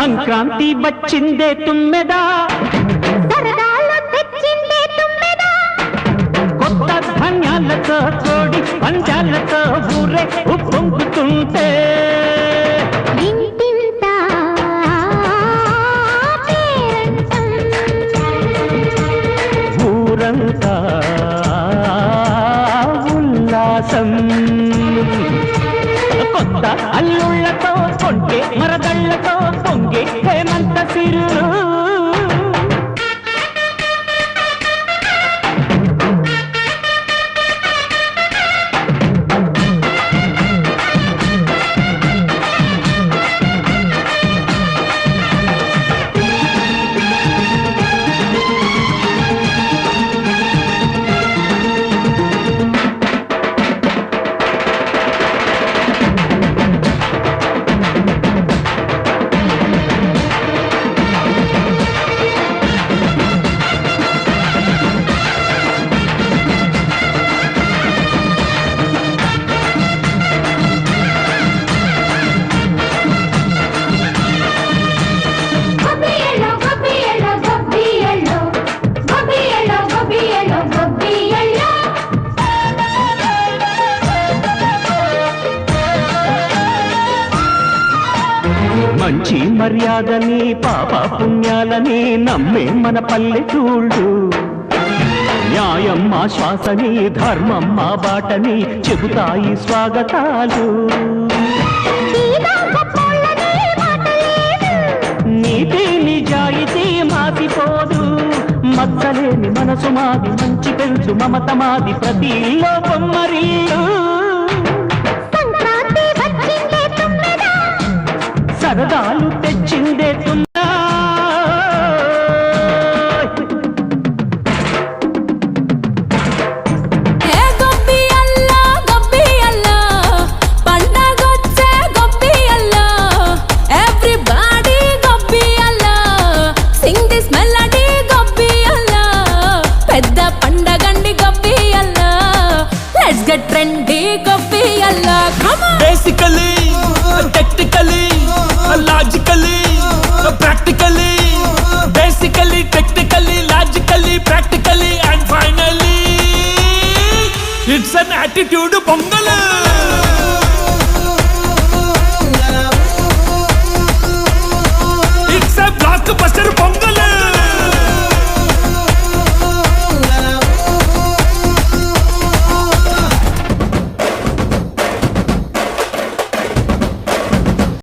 సంక్రాంతి వచ్చిందే తుమ్మెదా, సరదాలు తెచ్చిందే తుమ్మెదా, కొత్త ధాన్యాలతో కోడి పంజాలతో ఊరే ఉప్పొంగుతుంటే ఇంటింటా పేరంటం, ఊరంతా ఉల్లాసం. కొత్త అల్లుళ్ళతో కొంటే మరదళ్ళతో పొంగే హేమంత సిరులు. మంచి మర్యాదని పాప పుణ్యాలని నమ్మే మన పల్లెటూళ్ళు, న్యాయం మా శ్వాసని ధర్మం మా బాటని చెబుతాయి స్వాగతాలు. నీతి నిజాయితీ మాసిపోదు, మచ్చలేని మనసు మాది, మంచి పెంచు మమత మాది, ప్రతి ఇల్లో బొమ్మరిల్లు. సరదాలు తెచ్చిందే తుమ్మెదా, పెద్ద పండగండి గొబ్బియల్లా, లెట్స్ గెట్ ట్రెండీ గొబ్బియల్లా. Basically technically logically practically, basically technically logically practically and finally it's an attitude Pongal. It's a blockbuster pongal.